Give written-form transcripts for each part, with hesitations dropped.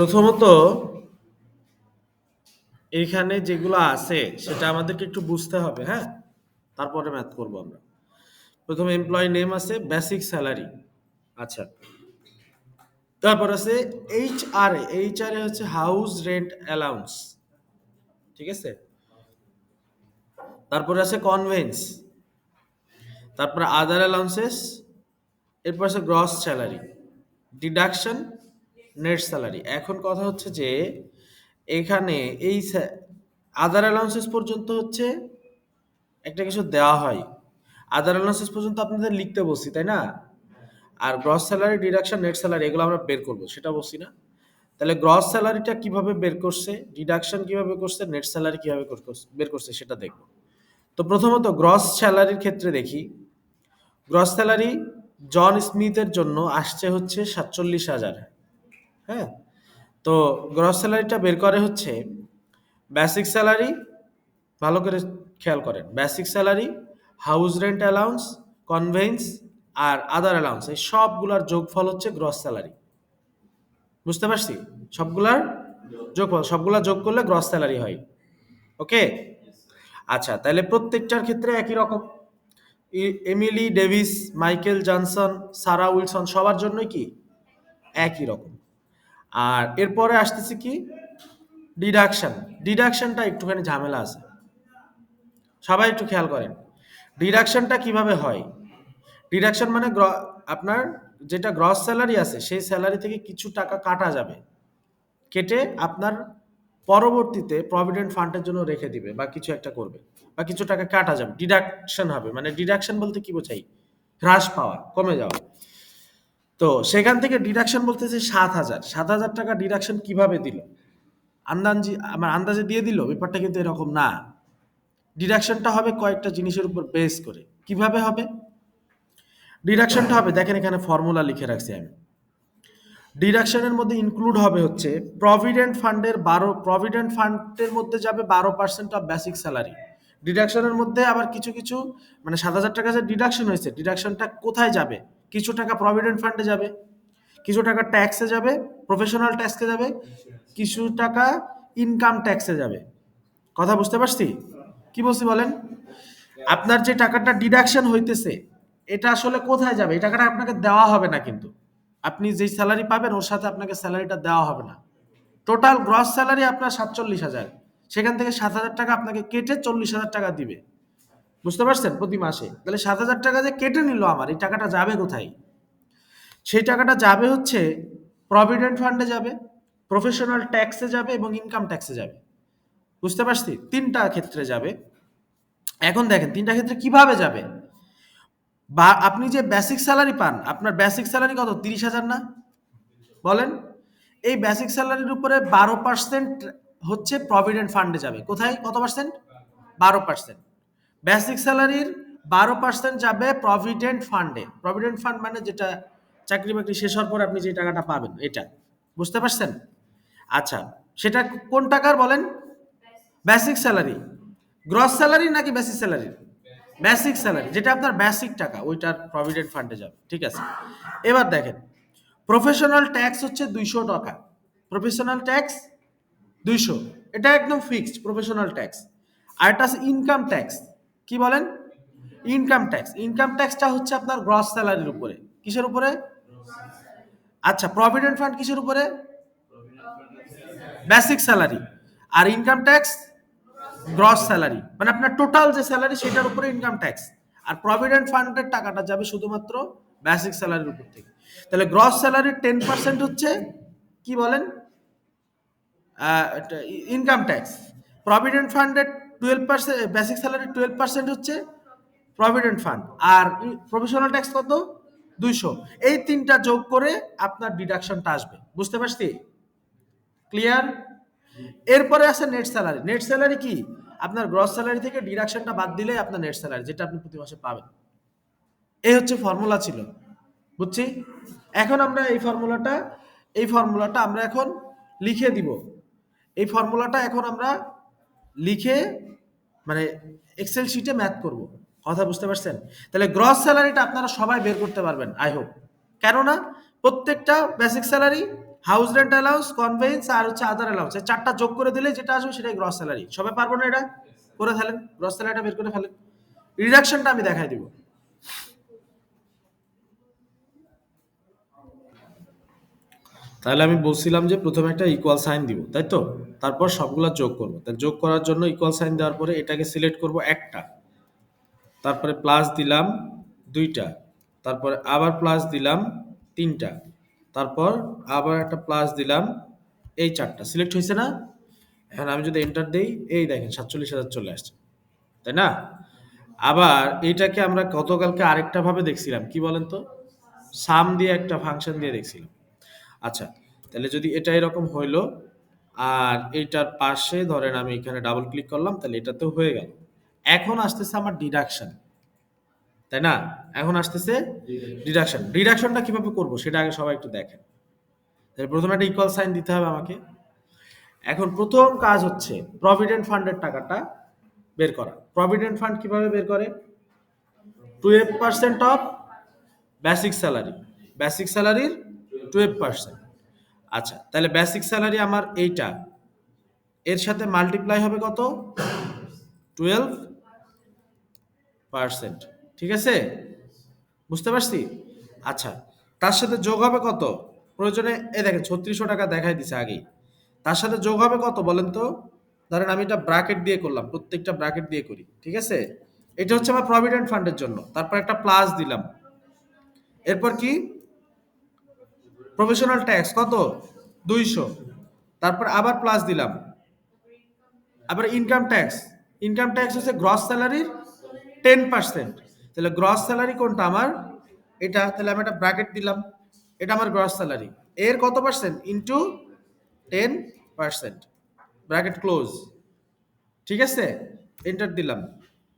প্রথমত এইখানে যেগুলো আছে সেটা আমাদেরকে একটু বুঝতে হবে, হ্যাঁ? তারপরে ম্যাথ করব আমরা। প্রথমে এমপ্লয়ি নেম আছে, বেসিক স্যালারি। আচ্ছা। তারপর আছে এইচআরএ। এইচআরএ হচ্ছে হাউস রেন্ট অ্যালাউন্স। ঠিক আছে? তারপরে আছে কনভেন্স। তারপরে আদার অ্যালাউন্সেস। এরপর আছে gross salary, deduction, net salary. এখন কথা হচ্ছে যে এখানে এই আদার অ্যালাউন্সেস পর্যন্ত হচ্ছে একটা কিছু দেওয়া হয়। আদার অ্যালাউন্সেস পর্যন্ত আপনাদের লিখতে বলছি, তাই না? আর gross salary, deduction, net salary এগুলো আমরা বের করব, সেটা বলছি না? তাহলে গ্রস স্যালারিটা কিভাবে বের করছে, ডিডাকশন কিভাবে করছে, নেট স্যালারি কিভাবে বের করছে সেটা দেখব। তো প্রথমত গ্রস স্যালারির ক্ষেত্রে দেখি। গ্রস স্যালারি জন স্মিথের জন্য আসছে হচ্ছে ৪৭,০০০। হ্যাঁ? তো গ্রস স্যালারিটা বের করে হচ্ছে বেসিক স্যালারি, ভালো করে খেয়াল করেন, basic salary, house rent allowance, conveyance আর আদার অ্যালাউন্স, এই সবগুলার যোগফল হচ্ছে গ্রস স্যালারি। বুঝতে পারছি? সবগুলার যোগফল, সবগুলা যোগ করলে গ্রস স্যালারি হয়। ওকে? আচ্ছা, তাহলে প্রত্যেকটার ক্ষেত্রে একই রকম। এমিলি ডেভিস, মাইকেল জনসন, সারা উইলসন সবার জন্যই কি একই রকম। আর এরপরে আসতেছে কি ডিডাকশন। ডিডাকশনটা একটুখানি ঝামেলা আছে, সবাই একটু খেয়াল করেন। ডিডাকশনটা কিভাবে হয়? ডিডাকশন মানে আপনার যেটা গ্রস স্যালারি আছে সেই স্যালারি থেকে কিছু টাকা কাটা যাবে, কেটে আপনার পরবর্তীতে প্রভিডেন্ট ফান্ডের জন্য রেখে দিবে বা কিছু একটা করবে, বা কিছু টাকা কাটা যাবে, ডিডাকশন হবে। মানে ডিডাকশন বলতে কি বোঝাই? হ্রাস পাওয়া, কমে যাওয়া। তো সেখান থেকে ডিডাকশন বলতেছে ৭,০০০। ৭,০০০ টাকা ডিডাকশন কিভাবে দিল? আমার আন্দাজে দিয়ে দিল? ব্যাপারটা কিন্তু এরকম না। ডিডাকশনটা হবে কয়েকটা জিনিসের উপর বেস করে। কিভাবে হবে ডিডাকশনটা? হবে দেখেন, এখানে ফর্মুলা লিখে রাখছি আমি। ডিডাকশনের মধ্যে ইনক্লুড হবে হচ্ছে প্রভিডেন্ট ফান্ডের ১২, প্রভিডেন্ট ফান্ডের মধ্যে যাবে ১২% অফ বেসিক স্যালারি। ডিডাকশনের মধ্যে আবার কিছু কিছু, মানে ৭,০০০ টাকা যে ডিডাকশন হয়েছে, ডিডাকশনটা কোথায় যাবে? কিছু টাকা প্রভিডেন্ট ফান্ডে যাবে, কিছু টাকা ট্যাক্সে যাবে, প্রফেশনাল ট্যাক্সে যাবে, কিছু টাকা ইনকাম ট্যাক্সে যাবে। কথা বুঝতে পারছি? কি বলছি বলেন? আপনার যে টাকাটা ডিডাকশন হইতেছে এটা আসলে কোথায় যাবে? এই টাকাটা আপনাকে দেওয়া হবে না, কিন্তু আপনি যেই স্যালারি পাবেন ওর সাথে আপনাকে স্যালারিটা দেওয়া হবে না। টোটাল গ্রস স্যালারি আপনার ৪৭,০০০, সেখান থেকে ৭,০০০ টাকা আপনাকে কেটে ৪০,০০০ টাকা দিবে। বুঝতে পারছেন? প্রতি মাসে। তাহলে ৭,০০০ টাকা যে কেটে নিল আমার, এই টাকাটা যাবে কোথায়? সেই টাকাটা যাবে হচ্ছে প্রভিডেন্ট ফান্ডে যাবে, প্রফেশনাল ট্যাক্সে যাবে এবং ইনকাম ট্যাক্সে যাবে। বুঝতে পারছি? ৩টা ক্ষেত্রে যাবে। এখন দেখেন ৩টা ক্ষেত্রে কিভাবে যাবে। বা আপনি যে বেসিক স্যালারি পান, আপনার বেসিক স্যালারি কত? ৩০,০০০ না? বলেন। এই বেসিক স্যালারির উপরে ১২% হচ্ছে প্রভিডেন্ট ফান্ডে যাবে। কোথায়? কত পার্সেন্ট? ১২%। বেসিক স্যালারির ১২% যাবে প্রভিডেন্ট ফান্ডে। প্রভিডেন্ট ফান্ড মানে যেটা চাকরি বাকরি শেষ হওয়ার পর আপনি যে টাকাটা পাবেন, এটা। বুঝতে পারছেন? আচ্ছা, সেটা কোন টাকার বলেন? Basic salary. গ্রস স্যালারি নাকি বেসিক স্যালারি? বেসিক স্যালারি, যেটা আপনার বেসিক টাকা ওইটার প্রভিডেন্ট ফান্ডে যাবে। ঠিক আছে? এবার দেখেন, প্রফেশনাল ট্যাক্স হচ্ছে ২০০ টাকা। প্রফেশনাল ট্যাক্স ২০০, এটা একদম ফিক্সড প্রফেশনাল ট্যাক্স। আর এটা আছে ইনকাম ট্যাক্স। কি বলেন? Income tax. ইনকাম ট্যাক্সটা হচ্ছে আপনার গ্রস স্যালারির উপরে। কিসের উপরে? আচ্ছা, প্রভিডেন্ট ফান্ড কিসের উপরে? Basic salary. আর ইনকাম ট্যাক্স গ্রস স্যালারি, মানে আপনার টোটাল যে স্যালারি সেটার উপরে ইনকাম ট্যাক্স। আর প্রভিডেন্ট ফান্ডের টাকাটা যাবে শুধুমাত্র বেসিক স্যালারির উপর থেকে। তাহলে গ্রস স্যালারির 10% হচ্ছে কি বলেন? Income tax. প্রভিডেন্ট ফান্ডের 12%, বেসিক স্যালারির 12% হচ্ছে প্রভিডেন্ট ফান্ড। আর প্রফেশনাল ট্যাক্স কত? ২০০। এই ৩টা যোগ করে আপনার ডিডাকশনটা আসবে। বুঝতে পারছি? ক্লিয়ার? এরপরে আছে নেট স্যালারি। নেট স্যালারি কি? আপনার গ্রস স্যালারি থেকে ডিডাকশনটা বাদ দিলে আপনার নেট স্যালারি, যেটা আপনি প্রতি মাসে পাবেন। এই হচ্ছে ফর্মুলা ছিল। বুঝছি? এখন আমরা এই ফর্মুলাটা আমরা এখন লিখে দিব। এই ফর্মুলাটা এখন আমরা লিখে, মানে এক্সেল শিটে ম্যাথ করব। কথা বুঝতে পারছেন? তাহলে গ্রস স্যালারিটা আপনারা সবাই বের করতে পারবেন আই হোপ। কেননা প্রত্যেকটা basic salary, house rent allowance, conveyance আর হচ্ছে আদার অ্যালাউন্স, এই চারটা যোগ করে দিলে যেটা আসবে সেটাই গ্রস স্যালারি। সবাই পারবো না এটা? করে ফেলেন, গ্রস স্যালারিটা বের করে ফেলেন। রিডাকশনটা আমি দেখাই দিব। তাহলে আমি বলছিলাম যে প্রথমে একটা ইকুয়াল সাইন দিব, তাই তো? তারপর সবগুলা যোগ করবো। তাহলে যোগ করার জন্য ইকুয়াল সাইন দেওয়ার পরে এটাকে সিলেক্ট করব একটা, তারপরে প্লাস দিলাম দুইটা, তারপরে আবার প্লাস দিলাম তিনটা, তারপর আবার একটা প্লাস দিলাম, এই চারটা সিলেক্ট হয়েছে না? এখন আমি যদি এন্টার দেই, এই দেখেন 47,000 চলে আসছে, তাই না? আবার এইটাকে আমরা গতকালকে আরেকটা ভাবে দেখছিলাম, কি বলেন তো? সাম দিয়ে একটা ফাংশন দিয়ে দেখছিলাম। আচ্ছা, তাহলে যদি এটা এরকম হইলো, আর এইটার পাশে ধরেন আমি এখানে ডাবল ক্লিক করলাম, তাহলে এটাতেও হয়ে গেল। এখন আসতেছে আমার ডিডাকশন, তাই না? এখন আসতেছে ডিডাকশন। ডিডাকশনটা কিভাবে করব সেটা আগে সবাই একটু দেখেন। তাহলে প্রথমে একটা ইকুয়াল সাইন দিতে হবে আমাকে। এখন প্রথম কাজ হচ্ছে প্রভিডেন্ট ফান্ডের টাকাটা বের করা। প্রভিডেন্ট ফান্ড কিভাবে বের করে? 12% অফ বেসিক স্যালারি, বেসিক স্যালারির 12%। আচ্ছা, তাহলে বেসিক স্যালারি আমার এইটা, এর সাথে মাল্টিপ্লাই হবে কত? 12%। ঠিক আছে, বুঝতে পারছি? আচ্ছা, তার সাথে যোগ হবে কত? প্রয়োজনে এই দেখেন 3600 টাকা দেখাই দিছে আগেই। তার সাথে যোগ হবে কত বলেন তো? ধরেন আমি এটা ব্র্যাকেট দিয়ে করলাম, প্রত্যেকটা ব্র্যাকেট দিয়ে করি, ঠিক আছে? এটা হচ্ছে আমার প্রভিডেন্ট ফান্ডের জন্য, তারপর একটা প্লাস দিলাম। এরপর কি? প্রফেশনাল ট্যাক্স কত? 200। তারপর আবার প্লাস দিলাম। আবার ইনকাম ট্যাক্স, ইনকাম ট্যাক্স হচ্ছে গ্রস স্যালারির 10%। তাহলে গ্রস স্যালারি কোনটা আমার? এটা, তাহলে আমি একটা ব্র্যাকেট দিলাম, এটা আমার গ্রস স্যালারি, এর কত পার্সেন্ট? Into 10%, bracket close. ঠিক আছে, এন্টার দিলাম।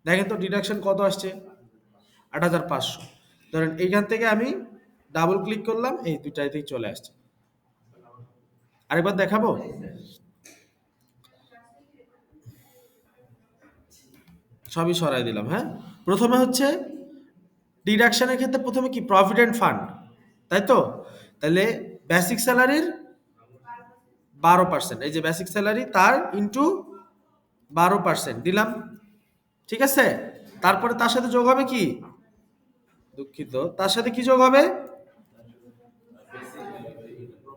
দেখেন তো ডিডাকশন কত আসছে? 8,500। ধরেন এইখান থেকে আমি ডাবল ক্লিক করলাম, এই দুইটাতেই চলে আসছে। আরেকবার দেখাবো? সবই সরাই দিলাম, হ্যাঁ। প্রথমে হচ্ছে ডিডাকশনের ক্ষেত্রে প্রথমে কি? প্রভিডেন্ট ফান্ড, তাই তো? তাহলে বেসিক স্যালারির 12%, এই যে বেসিক স্যালারি তার ইন্টু 12% দিলাম, ঠিক আছে? তারপরে তার সাথে যোগ হবে কি? দুঃখিত, তার সাথে কি যোগ হবে?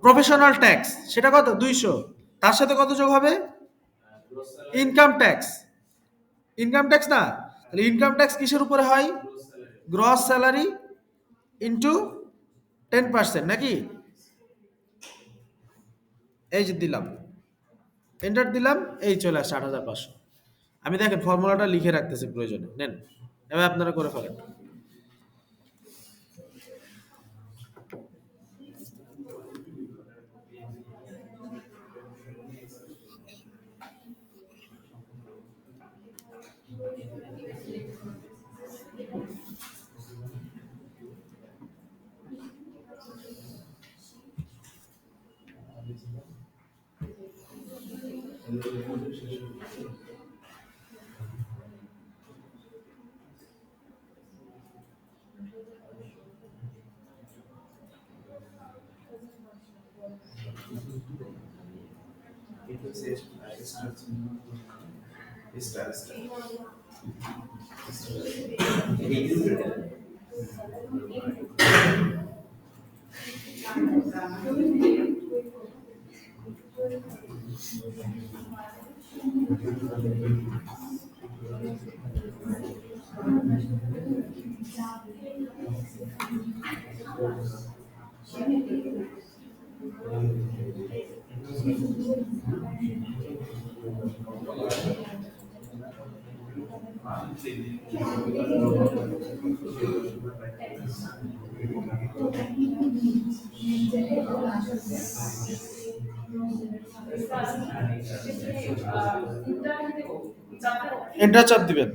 প্রফেশনাল ট্যাক্স, সেটা কত? 200। তার সাথে কত যোগ হবে? ইনকাম ট্যাক্স, ইনকাম ট্যাক্স না? তাহলে ইনকাম ট্যাক্স কিসের উপরে হয়? গ্রস স্যালারি ইন্টু 10%, নাকি? এই যে দিলাম, এন্টার দিলাম, এই চলে আসছে 8,500। আমি দেখেন ফর্মুলাটা লিখে রাখতেছি, প্রয়োজনে নেন, এবার আপনারা করে ফেলেন। এন্টার চাপ দিবেন।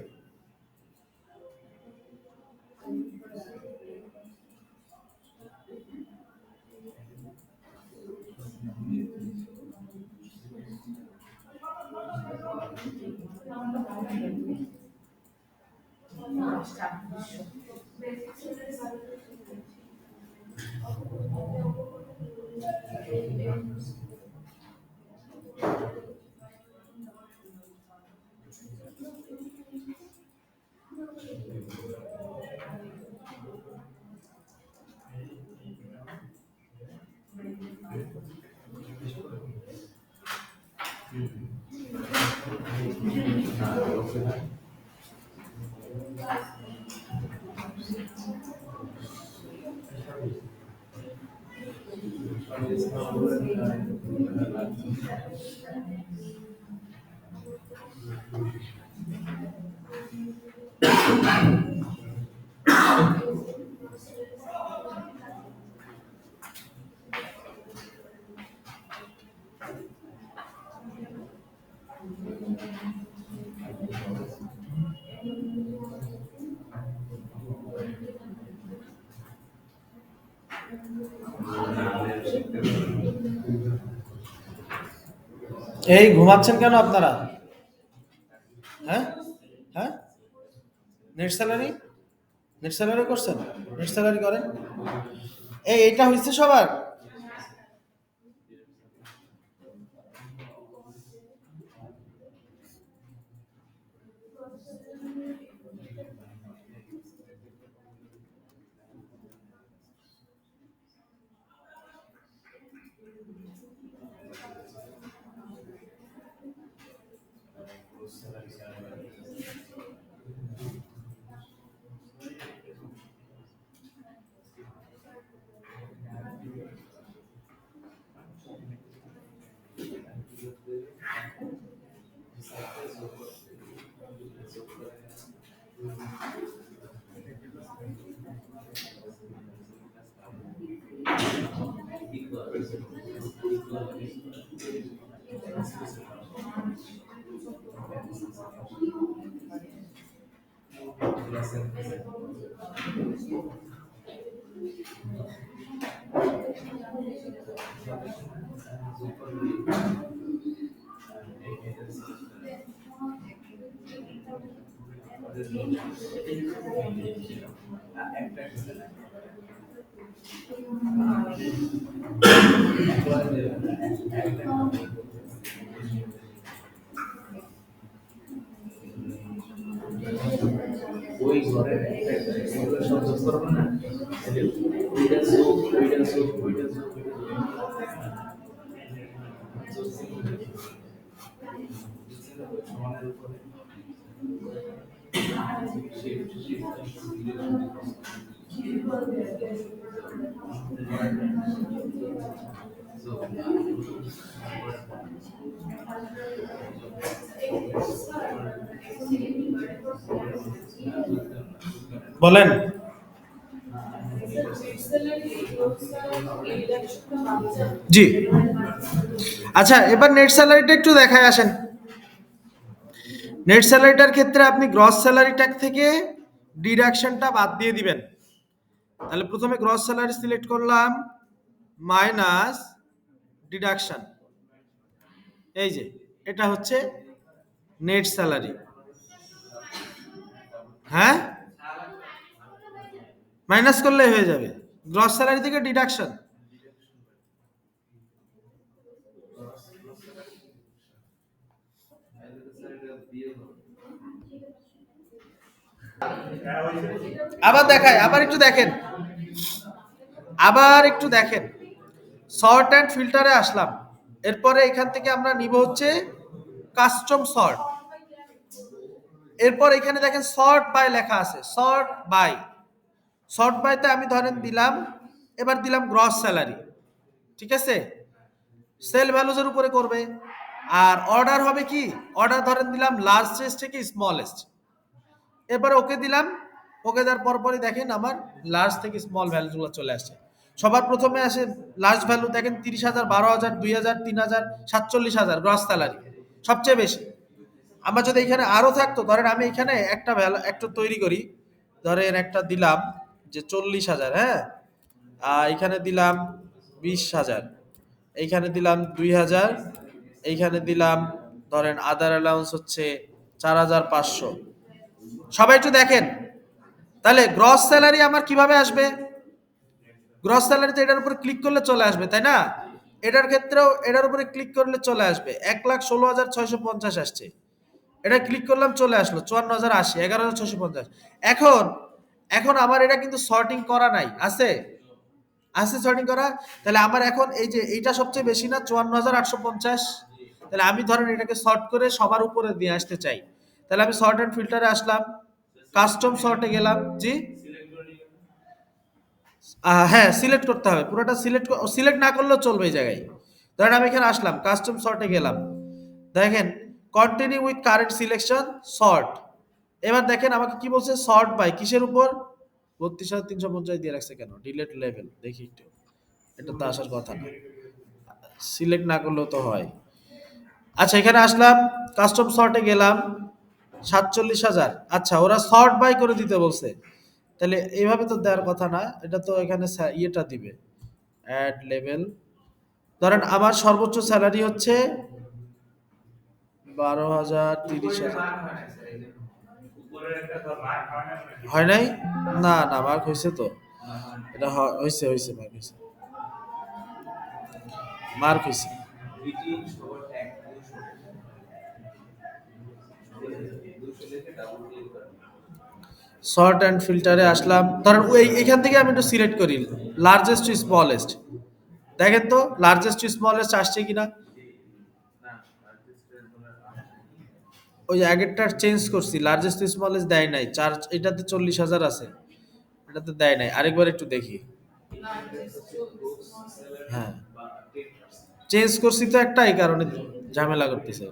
এই ঘুমাচ্ছেন কেন আপনারা? হ্যাঁ, হ্যাঁ, নেট স্যালারি, নেট স্যালারি করছেন, নেট স্যালারি করেন। এইটা হয়েছে সবার। বলেন। জি, আচ্ছা, এবার নেট স্যালারিটা একটু দেখায় আসেন। নেট স্যালারিটার ক্ষেত্রে আপনি গ্রস স্যালারিটা থেকে ডিডাকশনটা বাদ দিয়ে দিবেন। তাহলে প্রথমে গ্রস স্যালারি সিলেক্ট করলাম, মাইনাস ডিডাকশন। এই যে এটা হচ্ছে নেট স্যালারি। হ্যাঁ, মাইনাস করলে হয়ে যাবে গ্রস স্যালারি থেকে ডিডাকশন। আবার দেখায়, আবার একটু দেখেন, আবার একটু দেখেন। সর্ট অ্যান্ড ফিল্টারে আসলাম, এরপরে এখান থেকে আমরা নিব হচ্ছে কাস্টম সর্ট। এরপর এখানে দেখেন সর্ট বাই লেখা আছে, সর্ট বাই। সর্ট বাইতে আমি ধরেন দিলাম, এবার দিলাম গ্রস স্যালারি, ঠিক আছে, সেল ভ্যালুজের উপরে করবে। আর অর্ডার হবে কি, অর্ডার ধরেন দিলাম লার্জেস্ট থেকে স্মলেস্ট। এবারে ওকে দিলাম, ওকে দেওয়ার পরপরই দেখেন আমার লার্জ থেকে স্মল ভ্যালুগুলো চলে আসছে। সবার প্রথমে আসে লার্জ ভ্যালু, দেখেন 30,000, 12,000, 2,000, 3,000, 47,000 গ্রস স্যালারি সবচেয়ে বেশি। আমার যদি এখানে আরো থাকতো, ধরেন আমি এখানে একটা ভ্যালু একটা তৈরি করি, ধরেন একটা দিলাম যে 40,000, হ্যাঁ, এখানে দিলাম 20,000, এইখানে দিলাম 2,000, এইখানে দিলাম ধরেন আদার অ্যালাউন্স হচ্ছে 4,500। সবাই একটু দেখেন, তাহলে গ্রস স্যালারি আমার কিভাবে আসবে? গ্রস স্যালারিতে এটার উপরে ক্লিক করলে চলে আসবে, তাই না? এটার ক্ষেত্রেও এটার উপরে ক্লিক করলে চলে আসবে, 1,16,650 আসছে। এটা ক্লিক করলাম, চলে আসলো 54,080, 11,650। এখন এখন আমার এটা কিন্তু সর্টিং করা নাই, আছে আছে সর্টিং করা। তাহলে আমার এখন এই যে এইটা সবচেয়ে বেশি না, 54,850। তাহলে আমি ধরেন এটাকে সর্ট করে সবার উপরে দিয়ে আসতে চাই, তাহলে আমি সর্ট অ্যান্ড ফিল্টারে আসলাম, কাস্টম সর্টে গেলাম। জি, হ্যাঁ সিলেক্ট করতে হবে, পুরোটা সিলেক্ট না করলেও চলবে এই জায়গায়। ধরেন আমি এখানে আসলাম, কাস্টম সর্টে গেলাম, দেখেন continue with current selection sort. এবার দেখেন আমাকে কি বলছে, সর্ট বাই কিসের উপর, 32,350 দিয়ে রাখছে কেন, ডিলেট লেভেল দেখি একটু, এটা তো আসার কথা না, সিলেক্ট না করলেও তো হয়। আচ্ছা এখানে আসলাম, কাস্টম সর্টে গেলাম, 47,000। আচ্ছা ওরা সর্ট বাই করে দিতে বলছে, তাহলে এইভাবে তো দেওয়ার কথা না, এটা তো এখানে ইয়েটা দিবে, অ্যাড লেভেল। ধরেন আমার সর্বোচ্চ স্যালারি হচ্ছে 12,000, 30,000। হয় নাই, না না মার্ক হয়েছে তো, এটা হয়েছে হয়েছে মার্ক হয়েছে, মার্ক হয়েছে। শর্ট অ্যান্ড ফিল্টারে আসলাম, ধরেন ওই এখান থেকে আমি একটু সিলেক্ট করি লার্জেস্ট টু স্মলেস্ট, দেখেন তো লার্জেস্ট টু স্মলেস্ট আসছে কিনা। ওই আগেরটার চেঞ্জ করছি, লার্জেস্ট টু স্মলেস্ট দেয় নাই, চার এটাতে 40,000 আছে, এটাতে দেয় নাই, আরেকবার একটু দেখি। হ্যাঁ চেঞ্জ করছি তো একটা, এই কারণে ঝামেলা করতেছে।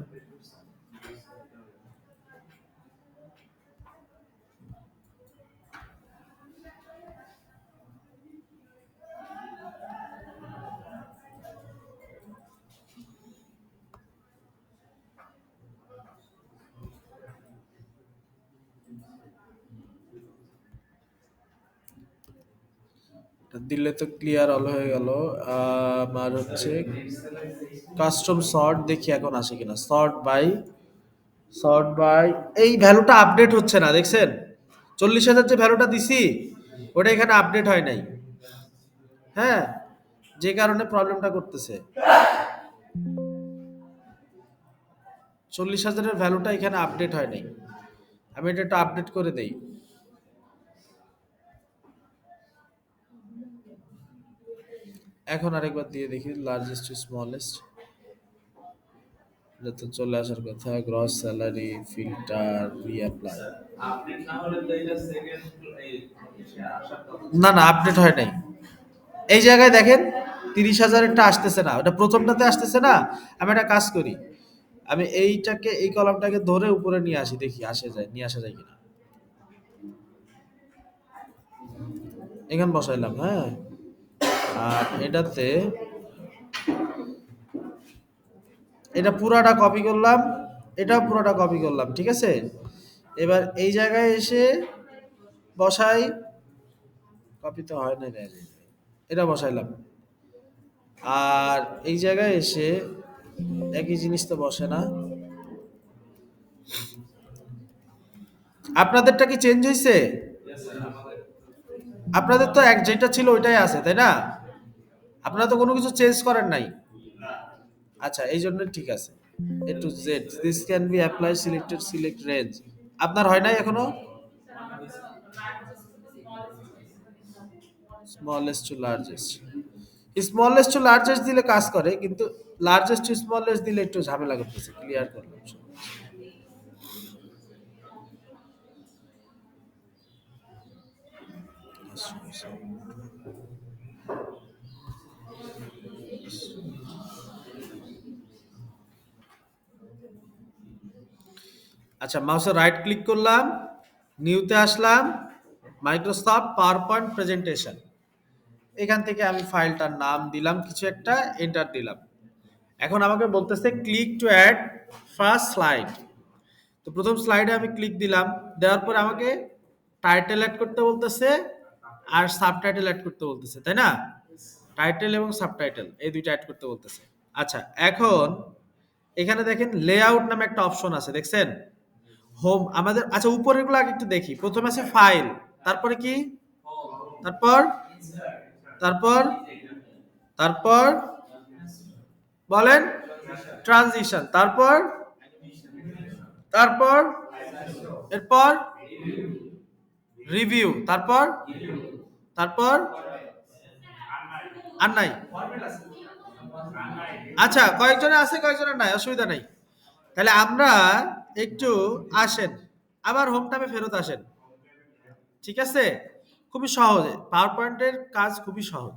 এটা দিলে তো ক্লিয়ার অল হয়ে গেল। আমার হচ্ছে কাস্টম সর্ট, দেখি এখন আসে কিনা, সর্ট বাই এই ভ্যালুটা আপডেট হচ্ছে না, দেখছেন 40,000 যে ভ্যালুটা দিছি ওটা এখানে আপডেট হয় নাই, হ্যাঁ যে কারণে প্রবলেমটা করতেছে। 40,000-এর ভ্যালুটা এখানে আপডেট হয় নাই, আমি এটা একটু আপডেট করে দেই। এখন আরেকবার দিয়ে দেখি লার্জেস্ট টু স্মলেস্ট, এটা তো চলে আসার কথা, গ্রস স্যালারি ফিল্টার রিঅ্যাপ্লাই, না না আপডেট হয় নাই। এই জায়গায় দেখেন 30,000-এরটা আসতেছে না, ওটা প্রথমটাতে আসতেছে না। আমি একটা কাজ করি, আমি এইটাকে এই কলামটাকে ধরে উপরে নিয়ে আসি, দেখি নিয়ে আসা যায় কিনা। এখানে বসাইলাম, হ্যাঁ আর এটাতে এটা পুরাটা কপি করলাম, এটাও পুরোটা কপি করলাম, ঠিক আছে। এবার এই জায়গায় এসে বসাই, কপি তো হয় না রে, এটা বসাইলাম, আর এই জায়গায় এসে একই জিনিস তো বসে না। আপনাদেরটা কি চেঞ্জ হয়েছে? আপনাদের তো এক যেটা ছিল ওইটাই আছে তাই না, আপনারা তো কোনো কিছু চেঞ্জ করেন নাই। আচ্ছা এই জন্য ঠিক আছে, A to Z this can be apply selected select range, আপনার হয় নাই এখনো। Smallest to largest, smallest to largest দিলে কাজ করে, কিন্তু লার্জেস্ট টু স্মলেস্ট দিলে একটু ঝামেলা করতেছে, ক্লিয়ার করলাম। আচ্ছা মাউসে রাইট ক্লিক করলাম, নিউতে আসলাম, মাইক্রোসফট পাওয়ার পয়েন্ট প্রেজেন্টেশন, এখান থেকে আমি ফাইলটার নাম দিলাম কিছু একটা, এন্টার দিলাম। এখন আমাকে বলতেছে click to add first slide, তো প্রথম স্লাইডে আমি ক্লিক দিলাম, দেওয়ার পর আমাকে টাইটেল অ্যাড করতে বলতেছে আর সাবটাইটেল অ্যাড করতে বলতেছে, তাই না, টাইটেল এবং সাবটাইটেল এই দুইটা অ্যাড করতে বলতেছে। আচ্ছা এখন এখানে দেখেন লেআউট নামে একটা অপশন আছে, দেখছেন হোম আমাদের। আচ্ছা উপরের গুলো আগে একটু দেখি, প্রথমে আছে ফাইল, তারপরে কি, তারপর তারপর তারপর বলেন ট্রানজিশন, তারপর তারপর এরপর রিভিউ, তারপর তারপর আর নাই। আচ্ছা কয়েকজনে আছে কয়েকজনের নাই, অসুবিধা নাই। তাহলে আমরা একটু আসেন, আবার হোম ট্যাবে ফেরত আসেন। ঠিক আছে, খুবই সহজ, পাওয়ার পয়েন্টের কাজ খুবই সহজ।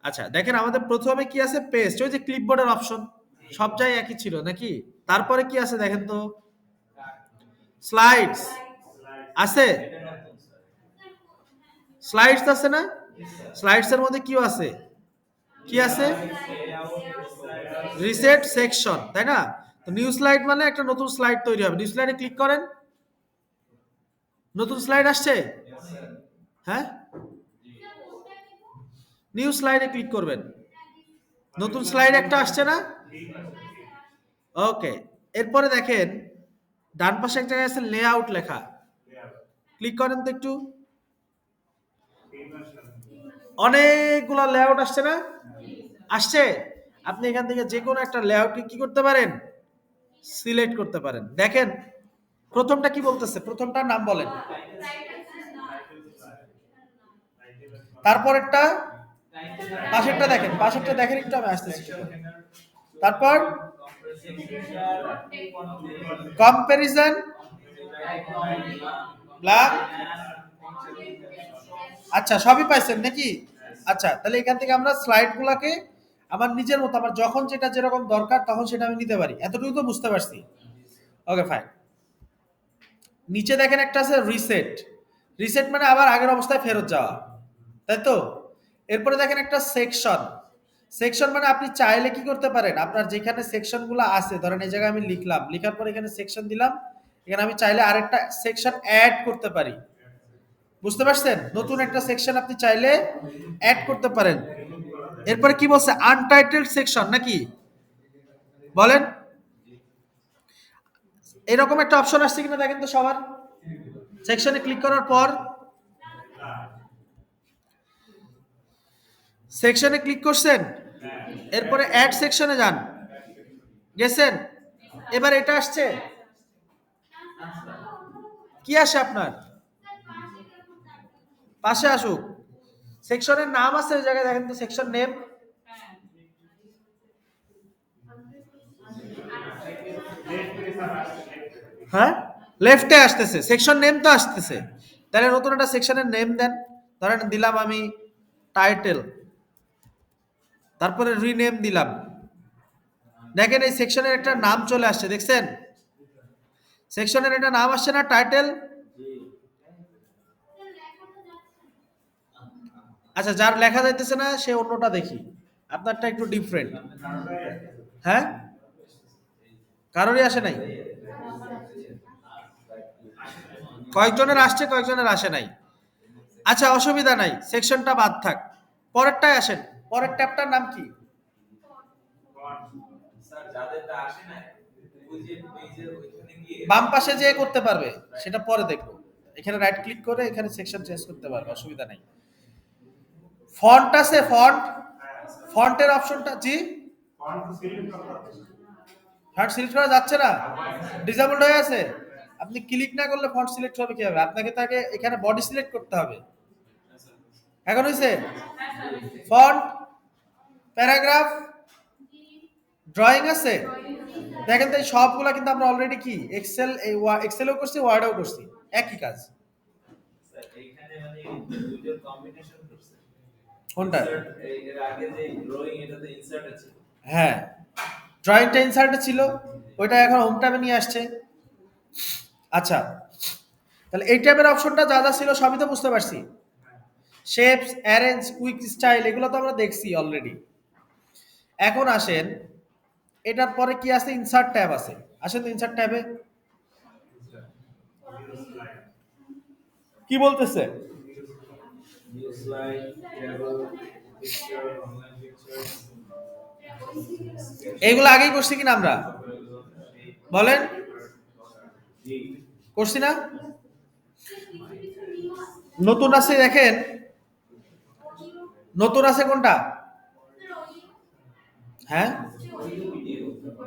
আচ্ছা দেখেন, আমাদের প্রথমে কি আছে, পেস্ট, ওই যে ক্লিপবোর্ডের অপশন সব জায়গায় একই ছিল নাকি? তারপরে কি আছে দেখেন তো, স্লাইডস আছে, স্লাইডস আছে না? স্লাইডস এর মধ্যে কি আছে, কি আছে, রিসেট সেকশন, তাই না? তো নিউ স্লাইড মানে একটা নতুন স্লাইড তৈরি হবে, নিউ স্লাইডে ক্লিক করেন, নতুন স্লাইড আসছে, হ্যাঁ, নিউ স্লাইডে ক্লিক করবেন, নতুন স্লাইড একটা আসছে না? ওকে, এরপরে দেখেন ডান পাশে এক জায়গায় আছে লেআউট লেখা, ক্লিক করেন তো একটু, অনেকগুলা লেআউট আসছে না? আসছে, আপনি এখান থেকে যে কোনো একটা লেআউটকে কি করতে পারেন, সিলেক্ট করতে পারেন। দেখেন প্রথমটা কি বলতেছে, প্রথমটার নাম বলেন, তারপরেরটা, পাশেরটা দেখেন, পাশেরটা দেখেন একটু, আমি আসতেছি। তারপর কম্পারিজন ব্ল্যাক, আচ্ছা সবই পাইছেন নাকি? আচ্ছা তাহলে এখান থেকে আমরা স্লাইড গুলাকে আমার নিজের মতো, আমার যখন যেটা যেরকম দরকার তখন সেটা আমি নিতে পারি, এতটুকু তো বুঝতে পারছি। Okay fine. নিচে দেখেন একটা আছে রিসেট, রিসেট মানে আবার আগের অবস্থায় ফেরত যাওয়া, তাই তো? এরপরে দেখেন একটা সেকশন, সেকশন মানে আপনি চাইলে কি করতে পারেন, আপনার যেখানে সেকশনগুলো আছে, ধরেন এই জায়গায় আমি লিখলাম, লেখার পর এখানে সেকশন দিলাম, এখানে আমি চাইলে আরেকটা সেকশন অ্যাড করতে পারি, বুঝতে পারছেন? নতুন একটা সেকশন আপনি চাইলে অ্যাড করতে পারেন। এরপরে কি বলছে, আনটাইটেলড সেকশন নাকি বলেন, এরকম একটা অপশন আসছে কিনা দেখেন তো সবার, সেকশনে ক্লিক করার পর সেকশনে ক্লিক করছেন, এরপরে অ্যাড সেকশনে যান, গেছেন, এবার এটা আসছে, কি আসে আপনার পাশে আসুক, সেকশনের নাম আছে ওই জায়গায় দেখেন তো, সেকশন নেম, হ্যাঁ লেফটে আসতেছে, সেকশন নেম তো আসতেছে, তাহলে নতুন একটা সেকশনের নেম দেন, ধরেন দিলাম আমি টাইটেল, তারপরে রিনেম দিলাম, দেখেন এই সেকশনের একটা নাম চলে আসছে, দেখছেন? সেকশনের একটা নাম আসছে না, টাইটেল। আচ্ছা যার লেখা যাইতেছে না সে অন্যটা দেখি, আপনারটা একটু ডিফারেন্ট, হ্যাঁ, কারোরই আসে নাই, কয়েকজনের আসছে কয়েকজনের আসে নাই, আচ্ছা অসুবিধা নাই, সেকশনটা বাদ থাক, পরেরটায় আসেন, পরের ট্যাবটার নাম কি? বাম পাশে যে করতে পারবে সেটা পরে দেখবো, এখানে রাইট ক্লিক করে এখানে সেকশন চেঞ্জ করতে পারবে, অসুবিধা নাই। ফন্ট আছে, ফন্ট, ফন্টের অপশনটা, জি ফন্ট সিলেক্ট করা যাচ্ছে না, ডিসেবলড হয়ে আছে, আপনি ক্লিক না করলে ফন্ট সিলেক্ট হবে কিভাবে, আপনাকে তাকে এখানে বডি সিলেক্ট করতে হবে, এখন হইছে ফন্ট, প্যারাগ্রাফ, ড্রয়িং আছে, দেখেন তো এই সবগুলা কিন্তু আমরা অলরেডি কি এক্সেল, এক্সেলও করছি, ওয়ার্ডেও করছি, একই কাজ। কোনটা? হ্যাঁ ড্রয়িংটা ইনসার্টে ছিল, ওইটা এখন হোম ট্যাবে নিয়ে আসছে। আচ্ছা তাহলে এই ট্যাবের অপশনটা যা যা ছিল সবই তো বুঝতে পারছি, শেপস, অ্যারেঞ্জ, কুইক স্টাইল, এগুলো তো আমরা দেখছি অলরেডি। এখন আসেন এটার পরে কি আছে, ইনসার্ট ট্যাব আছে, আসেন তো ইনসার্ট ট্যাবে কি বলতেছে, এইগুলো আগেই করছি কিনা আমরা বলেন, করছি না? নতুন আছে দেখেন, নতুন আছে কোনটা, হ্যাঁ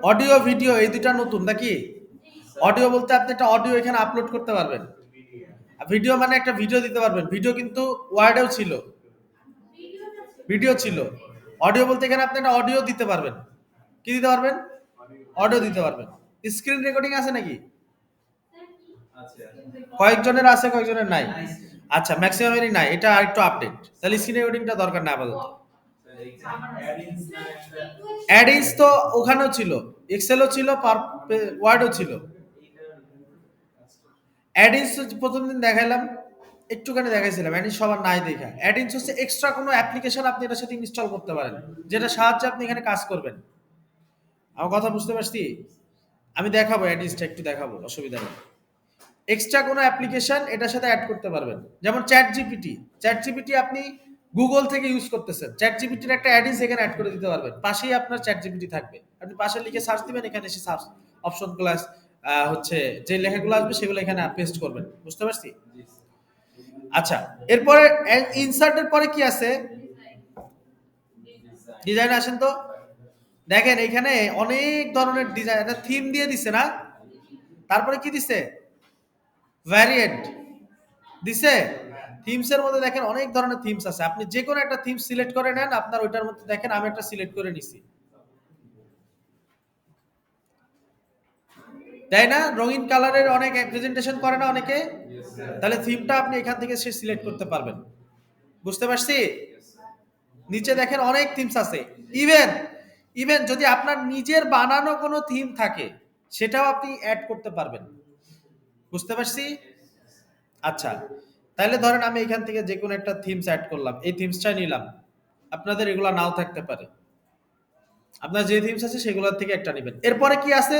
অডিও ভিডিও এই দুইটা নতুন নাকি? অডিও বলতে আপনি একটা অডিও এখানে আপলোড করতে পারবেন, ভিডিও মানে একটা ভিডিও দিতে পারবেন, ভিডিও কিন্তু ওয়ার্ডেও ছিল, ভিডিও ছিল, অডিও বলতে এখানে আপনি একটা অডিও দিতে পারবেন, কি দিতে পারবেন, অডিও দিতে পারবেন, স্ক্রিন রেকর্ডিং আছে নাকি? কয়েকজনের আছে, কয়েকজনের নাই? আচ্ছা, ম্যাক্সিমামেরই নাই, এটা আরেকটু আপডেট। তাহলে স্ক্রিন রেকর্ডিংটা দরকার না আপাতত। অ্যাডিস তো ওখানেও ছিল, এক্সেলও ছিল, ওয়ার্ডও ছিল। অ্যাডিস প্রথম দিন দেখাইলাম, একটুখানি দেখাইছিলাম, অ্যাডিস সবার নাই দেখা। অ্যাডিস হচ্ছে এক্সট্রা কোনো অ্যাপ্লিকেশন আপনি এটার সাথে ইনস্টল করতে পারেন, যেটা সাহায্যে আপনি এখানে কাজ করবেন। আমার কথা বুঝতে পারছি? আমি দেখাবো, অ্যাডিসটা একটু দেখাবো, অসুবিধা নেই। এক্সট্রা কোনো অ্যাপ্লিকেশন এটার সাথে অ্যাড করতে পারবেন, যেমন চ্যাট জিপিটি। চ্যাট জিপিটি আপনি গুগল থেকে ইউজ করতেছেন, চ্যাট জিপিটির একটা অ্যাডিস এখানে অ্যাড করে দিতে পারবেন, পাশেই আপনার চ্যাট জিপিটি থাকবে। আপনি পাশে লিখে সার্চ দিবেন, এখানে এসে সার্চ অপশন ক্লাস হচ্ছে যে লেখাগুলো আসবে সেগুলো এখানে পেস্ট করবেন। বুঝতে পারছি? আচ্ছা, এরপরে ইনসার্টের পরে কি আছে? ডিজাইন আসেন তো, দেখেন এখানে অনেক ধরনের ডিজাইন, একটা থিম দিয়ে দিছে না? তারপরে কি দিছে? ভ্যারিয়েন্ট দিছে। থিমসের মধ্যে দেখেন অনেক ধরনের থিমস আছে, আপনি যে কোনো একটা থিম সিলেক্ট করে নেন, আপনার ওইটার মধ্যে দেখেন আমি একটা সিলেক্ট করে নিছি, তাই না? রঙিন কালারের অনেক প্রেজেন্টেশন করে না অনেকে? তাহলে থিমটা আপনি এখান থেকে সে সিলেক্ট করতে পারবেন। বুঝতে পারছি? নিচে দেখেন অনেক থিমস আছে। ইভেন ইভেন যদি আপনার নিজের বানানো কোনো থিম থাকে, সেটাও আপনি অ্যাড করতে পারবেন। বুঝতে পারছি? আচ্ছা, তাহলে ধরেন আমি এখান থেকে যে কোনো একটা থিমস অ্যাড করলাম, এই থিমসটা নিলাম, আপনাদের এগুলা নাও থাকতে পারে, আপনার যে থিমস আছে সেগুলোর থেকে একটা নেবেন। এরপরে কি আছে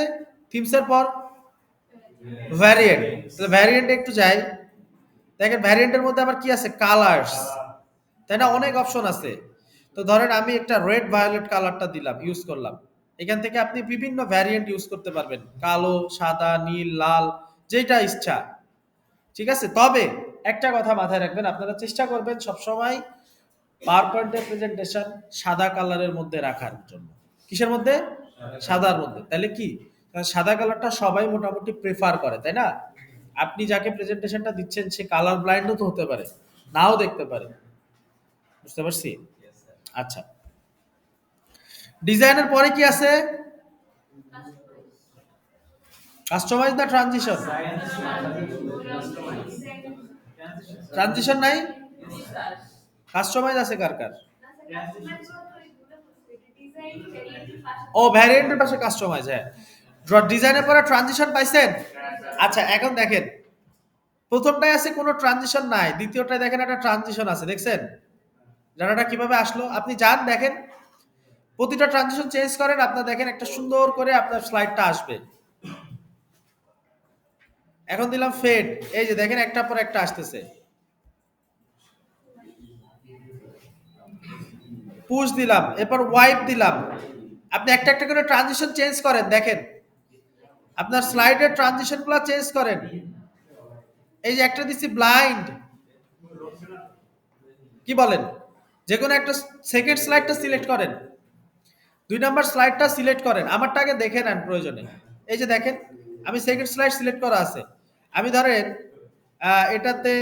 থিমসের পর? ভ্যারিয়েন্ট। তাহলে ভ্যারিয়েন্টে একটু যাই, দেখেন ভ্যারিয়েন্টের মধ্যে আবার কি আছে? কালার্স, তাই না? অনেক অপশন আছে। তো ধরেন আমি একটা রেড ভায়োলেট কালারটা দিলাম, ইউজ করলাম, এখান থেকে আপনি বিভিন্ন ভ্যারিয়েন্ট ইউজ করতে পারবেন, কালো, সাদা, নীল, লাল, যেটা ইচ্ছা। ঠিক আছে, তবে একটা কথা মাথায় রাখবেন, আপনারা চেষ্টা করবেন সবসময় পাওয়ার পয়েন্টের প্রেজেন্টেশন সাদা কালারের মধ্যে রাখার জন্য। কিসের মধ্যে? সাদার মধ্যে। তাহলে কি, কারণ সাদা কালারটা সবাই মোটামুটি প্রেফার করে, তাই না? আপনি যাকে প্রেজেন্টেশনটা দিচ্ছেন সে কালার ব্লাইন্ডও তো হতে পারে, নাও দেখতে পারে। বুঝতে পারছি? আচ্ছা, ডিজাইনের পরে কি আছে? কাস্টমাইজ না ট্রানজিশন? ট্রানজিশন নাই, কাস্টমাইজ আছে কার কার? ও, ভ্যারিয়েন্টের পাশে কাস্টমাইজ, হ্যাঁ। ডিজাইনের পরে ট্রানজিশন পাইছেন? আচ্ছা, এখন দেখেন প্রথমটায় আছে কোনো ট্রানজিশন নাই, দ্বিতীয়টায় দেখেন একটা ট্রানজিশন আছে, দেখছেন ডাটাটা কিভাবে আসলো? আপনি যান দেখেন, প্রতিটা ট্রানজিশন চেঞ্জ করেন, আপনার দেখেন একটা সুন্দর করে আপনার স্লাইডটা আসবে। এখন দিলাম ফেড, এই যে দেখেন একটার পর একটা আসতেছে। পুশ দিলাম, এরপর ওয়াইপ দিলাম। আপনি একটা একটা করে ট্রানজিশন চেঞ্জ করেন, দেখেন আপনার স্লাইডের ট্রানজিশন গুলো চেঞ্জ করেন। এই যে একটা দিচ্ছি ব্লাইন্ড, কি বলেন? যে কোনো একটা সেকেন্ড স্লাইডটা সিলেক্ট করেন, 2 নাম্বার স্লাইডটা সিলেক্ট করেন, আমারটা আগে দেখে নেন প্রয়োজনে। এই যে দেখেন আমি সেকেন্ড স্লাইড সিলেক্ট করা আছে, আমি ধরেন এটাতে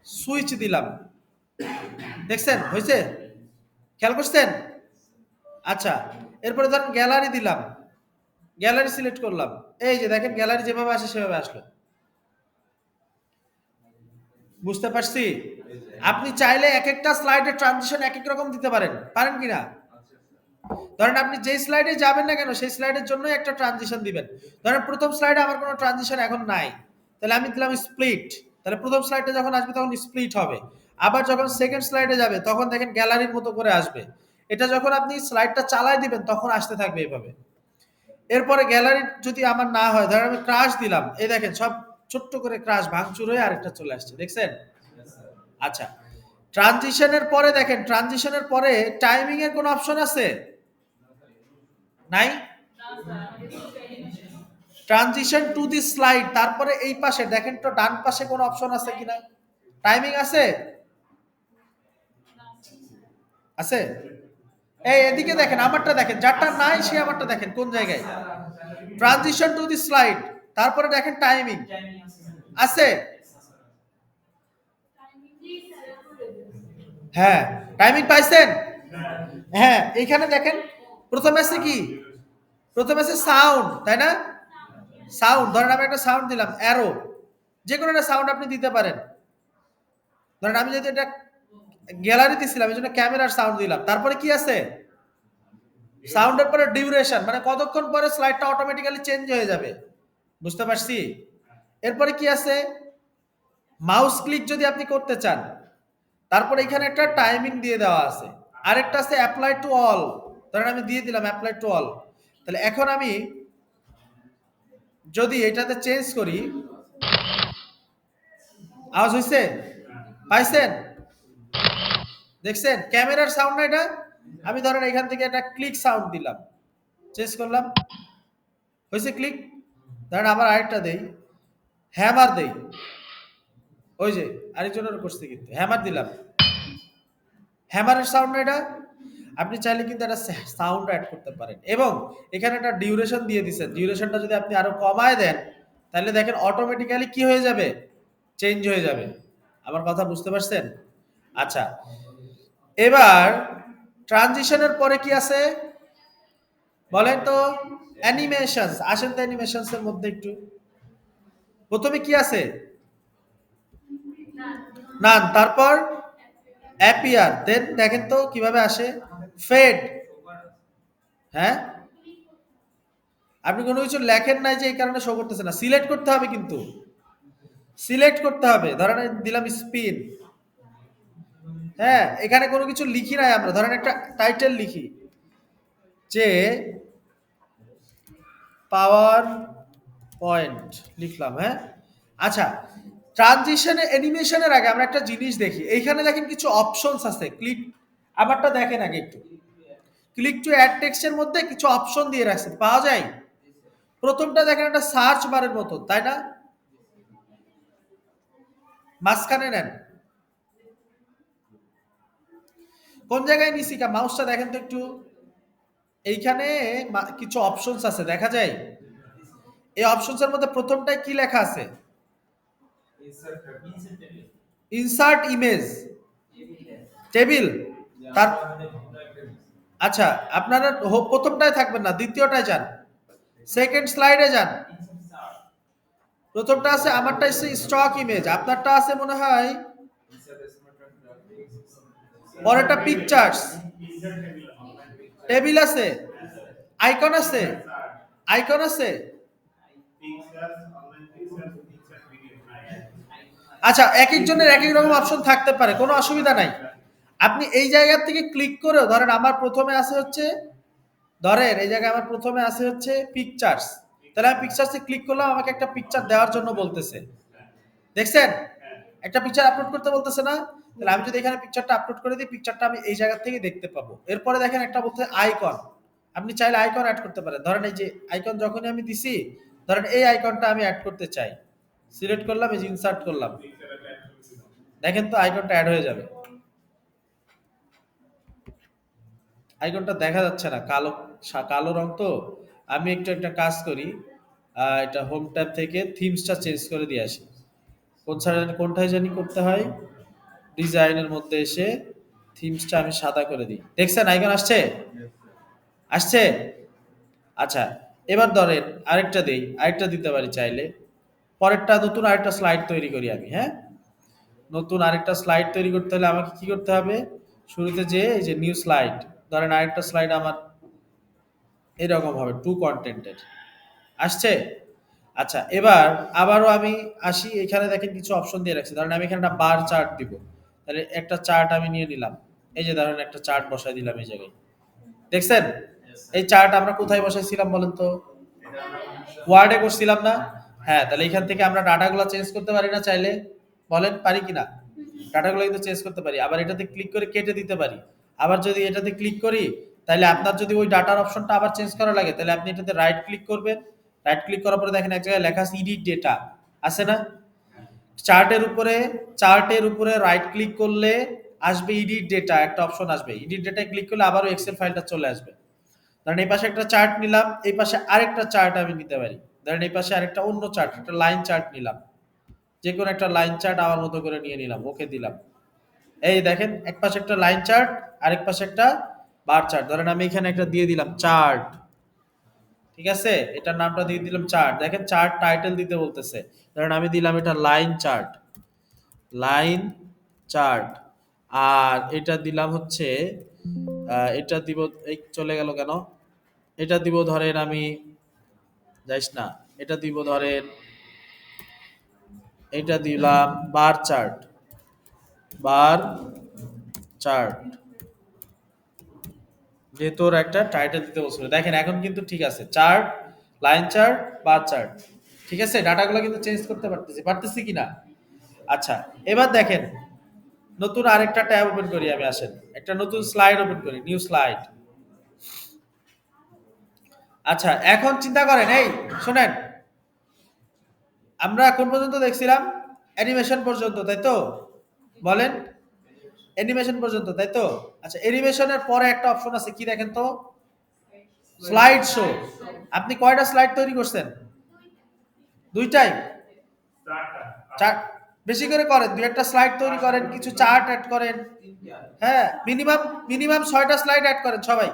সুইচ দিলাম, দেখছেন হয়েছে? খেয়াল করছেন? আচ্ছা, এরপরে ধরেন গ্যালারি দিলাম, গ্যালারি সিলেক্ট করলাম, এই যে দেখেন গ্যালারি যেভাবে আসে সেভাবে আসলো। বুঝতে পারছি? আপনি চাইলে এক একটা স্লাইডের ট্রানজিশন এক এক রকম দিতে পারেন, পারেন কিনা? ধরেন আপনি যে স্লাইডে যাবেন না কেন সেই স্লাইডের জন্য একটা ট্রানজিশন দিবেন। ধরেন প্রথম স্লাইডে আমার কোনো ট্রানজিশন এখন নাই, তাহলে আমি দিলাম স্প্লিট, তাহলে প্রথম স্লাইডে যখন আসবে তখন স্প্লিট হবে। আবার যখন সেকেন্ড স্লাইডে যাবে তখন দেখেন গ্যালারির মতো করে আসবে। এটা যখন আপনি স্লাইডটা চালায় দিবেন তখন আসতে থাকবে এইভাবে। এরপরে গ্যালারি যদি আমার না হয়, ধরেন আমি ক্রাশ দিলাম, এই দেখেন সব ছোট্ট করে ক্রাশ ভাঙচুর হয়ে আরেকটা চলে আসছে, দেখছেন? আচ্ছা, ট্রানজিশনের পরে দেখেন, ট্রানজিশনের পরে টাইমিং এর কোনো অপশন আছে? নাই। ট্রানজিশন টু দি স্লাইড, তারপরে এই পাশে দেখেন তো ডান পাশে কোনো অপশন আছে কিনা? টাইমিং আছে? আছে? এই এদিকে দেখেন, আমারটা দেখেন, যারটা নাই সে আমারটা দেখেন কোন জায়গায়। ট্রানজিশন টু দি স্লাইড, তারপরে দেখেন টাইমিং আছে। হ্যাঁ, টাইমিং পাইছেন? হ্যাঁ, এইখানে দেখেন প্রথমে আছে কি? প্রথমে আছে সাউন্ড, তাই না? সাউন্ড, ধরেন আমি একটা সাউন্ড দিলাম অ্যারো, যে কোনো একটা সাউন্ড আপনি দিতে পারেন। ধরেন আমি যদি এটা গ্যালারিতে ছিলাম এই জন্য ক্যামেরার সাউন্ড দিলাম। তারপরে কি আছে, সাউন্ডের পরে ডিউরেশন, মানে কতক্ষণ পরে স্লাইডটা অটোমেটিক্যালি চেঞ্জ হয়ে যাবে। বুঝতে পারছি? এরপরে কি আছে, মাউস ক্লিক যদি আপনি করতে চান, তারপরে এখানে একটা টাইমিং দিয়ে দেওয়া আছে। আরেকটা আছে অ্যাপ্লাই টু অল, ধরেন আমি দিয়ে দিলাম অ্যাপ্লাই টু অল। তাহলে এখন আমি যদি এটাতে চেঞ্জ করি, আওয়াজ হইছে, পাইছেন, দেখছেন ক্যামেরার সাউন্ড না এটা। আমি ধরেন এখান থেকে একটা ক্লিক সাউন্ড দিলাম, চেঞ্জ করলাম, হয়েছে ক্লিক। ধরেন আবার আরেকটা দেই, হ্যামার দেই, ওই যে আরেকজনের করছে কিন্তু হ্যামার দিলাম, হ্যামারের সাউন্ড না এটা। আপনি চাইলে কিন্তু একটা সাউন্ড অ্যাড করতে পারেন এবং এখানে একটা ডিউরেশন দিয়ে দিচ্ছেন। ডিউরেশনটা যদি আপনি আরো কমায় দেন তাহলে দেখেন অটোমেটিক্যালি কি হয়ে যাবে, চেঞ্জ হয়ে যাবে। আমার কথা বুঝতে পারছেন? আচ্ছা, এবার ট্রানজিশনের পরে কি আছে বলেন তো, অ্যানিমেশনস। আসেন তো অ্যানিমেশনস এর মধ্যে একটু, প্রথমে কি আছে, নান, তারপর অ্যাপিয়ার, দেন দেখেন তো কিভাবে আসে, ফেড। হ্যাঁ, আপনি কোনো কিছু লেখেন নাই যে এই কারণে শো করতেছে না, সিলেক্ট করতে হবে, কিন্তু সিলেক্ট করতে হবে। ধরেন এই দিলাম স্পিন, হ্যাঁ এখানে কোনো কিছু লিখি নাই আমরা, ধরেন একটা টাইটেল লিখি যে পাওয়ার পয়েন্ট লিখলাম, হ্যাঁ। আচ্ছা, ট্রানজিশনে অ্যানিমেশনের আগে আমরা একটা জিনিস দেখি, এইখানে দেখেন কিছু অপশনস আছে, ক্লিক, আমারটা দেখেন আগে একটু, ক্লিক টু অ্যাড টেক্সটের মধ্যে কিছু অপশন দিয়ে রাখছেন, পাওয়া যায়। প্রথমটা দেখেন একটা সার্চ বারের মতো, তাই না? মাঝখানে নেন, কোন জায়গায় নিছি, মাউসটা দেখেন তো একটু, এইখানে কিছু অপশনস আছে দেখা যায়। এই অপশনস এর মধ্যে প্রথমটায় কি লেখা আছে, ইনসার্ট ইমেজ, টেবিল। তার আচ্ছা, আপনারা প্রথমটায় থাকবেন না, দ্বিতীয়টায় যান, সেকেন্ড স্লাইডে যান। প্রথমটা আছে, আমারটা আছে স্টক ইমেজ, আপনারটা আছে মনে হয় পরেরটা পিকচার্স, টেবিল আছে, আইকন আছে, আইকন আছে। আচ্ছা, এক একজনের এক এক রকম অপশন থাকতে পারে, কোনো অসুবিধা নাই। আপনি এই জায়গা থেকে ক্লিক করেও, ধরেন আমার প্রথমে আছে হচ্ছে, ধরেন এই জায়গায় আমার প্রথমে আছে হচ্ছে পিকচার্স, তাহলে আমি পিকচার্সে ক্লিক করলাম, আমাকে একটা পিকচার দেওয়ার জন্য বলতেছে, দেখছেন একটা পিকচার আপলোড করতে বলতেছে না। তাহলে আমি যদি এখানে পিকচারটা আপলোড করে দিই, পিকচারটা আমি এই জায়গা থেকে দেখতে পাবো। এরপরে দেখেন একটা বলতে আইকন, আপনি চাইলে আইকন অ্যাড করতে পারেন। ধরেন এই যে আইকন যখনই আমি দিছি, ধরেন এই আইকনটা আমি অ্যাড করতে চাই, সিলেক্ট করলাম, এই যে ইনসার্ট করলাম, দেখেন তো আইকনটা অ্যাড হয়ে যাবে। আইকনটা দেখা যাচ্ছে না, কালো, কালো রং তো। আমি একটু একটা কাজ করি, এটা হোম ট্যাব থেকে থিমসটা চেঞ্জ করে দিয়ে আসি। কোনটায় জানি করতে হয়, ডিজাইনের মধ্যে এসে থিমসটা আমি সাদা করে দিই, দেখছেন আইকন আসছে, আসছে। আচ্ছা, এবার ধরেন আরেকটা দেই, আরেকটা দিতে পারি চাইলে, পরেরটা নতুন আরেকটা স্লাইড তৈরি করি আমি, হ্যাঁ। নতুন আরেকটা স্লাইড তৈরি করতে হলে আমাকে কি করতে হবে, শুরুতে যে এই যে নিউ স্লাইড, ধরেন আরেকটা স্লাইড আমার এরকম হবে টু কন্টেন্টের, আসছে। আচ্ছা, এবার আবারও আমি আসি, এখানে দেখেন কিছু অপশন দিয়ে রাখছি, ধরেন আমি এখানে একটা বার চার্ট দিব, তাহলে একটা চার্ট আমি নিয়ে নিলাম, এই যে ধরেন একটা চার্ট বসাই দিলাম এই জায়গায়, দেখছেন। এই চার্ট আমরা কোথায় বসাইছিলাম বলেন তো, ওয়ার্ডে করছিলাম না? হ্যাঁ, তাহলে এখান থেকে আমরা ডাটাগুলো চেঞ্জ করতে পারি না চাইলে, বলেন পারি কিনা? ডাটাগুলো কিন্তু চেঞ্জ করতে পারি, আবার এটাতে ক্লিক করে কেটে দিতে পারি। আবার যদি এটাতে ক্লিক করি, তাহলে আপনার যদি ওই ডাটার অপশনটা আবার চেঞ্জ করা লাগে, তাহলে আপনি এটাতে রাইট ক্লিক করবেন, রাইট ক্লিক করার পরে দেখেন এক জায়গায় লেখা আছে এডিট ডেটা, আছে না? চার্টের উপরে রাইট ক্লিক করলে আসবে এডিট ডেটা, একটা অপশন আসবে, এডিট ডেটায় ক্লিক করলে আবারও এক্সেল ফাইলটা চলে আসবে। ধরেন এই পাশে একটা চার্ট নিলাম, এই পাশে আরেকটা চার্ট আমি নিতে পারি, ধরেন এই পাশে আরেকটা অন্য চার্ট, একটা লাইন চার্ট নিলাম, যে কোনো একটা লাইন চার্ট আমার মতো করে নিয়ে নিলাম, ওকে দিলাম। এই দেখেন এক পাশে একটা লাইন চার্ট, আরেক পাশে একটা বার চার্ট, ধরেন আমি এখানে একটা দিয়ে দিলাম চার্ট, ঠিক আছে, এটার নামটা দিয়ে দিলাম চার্ট। দেখেন চার্ট টাইটেল দিতে বলতেছে, ধরেন আমি দিলাম এটা লাইন চার্ট, লাইন চার্ট। আর এটা দিলাম হচ্ছে এটা দিব, এই চলে গেল কেন, এটা দিব ধরেন আমি, যাইস না, এটা দিব ধরেন, এটা দিলাম বার চার্ট, বার চার্ট, যেহেতু ওর একটা টাইটেল দিতে বলছিল। দেখেন এখন কিন্তু ঠিক আছে, chart, line chart, bar chart, ঠিক আছে, ডাটাগুলো কিন্তু চেঞ্জ করতে পারতেছি, পারতেছি কি না? আচ্ছা, এবার দেখেন নতুন আরেকটা ট্যাব ওপেন করি আমি, আসেন একটা নতুন স্লাইড ওপেন করি, নিউ স্লাইড। আচ্ছা এখন চিন্তা করেন, এই শোনেন, আমরা কোন পর্যন্ত দেখছিলাম? অ্যানিমেশন পর্যন্ত, তাই তো? বলেন, অ্যানিমেশন পর্যন্ত, তাই তো? আচ্ছা, অ্যানিমেশনের পরে একটা অপশন আছে, কি দেখেন তো? Slide show. আপনি কয়টা স্লাইড তৈরি করছেন? দুইটাই? চার? বেশি করে করেন, দুই একটা স্লাইড তৈরি করেন, কিছু চার্ট অ্যাড করেন। হ্যাঁ, মিনিমাম মিনিমাম 6টা স্লাইড অ্যাড করেন সবাই।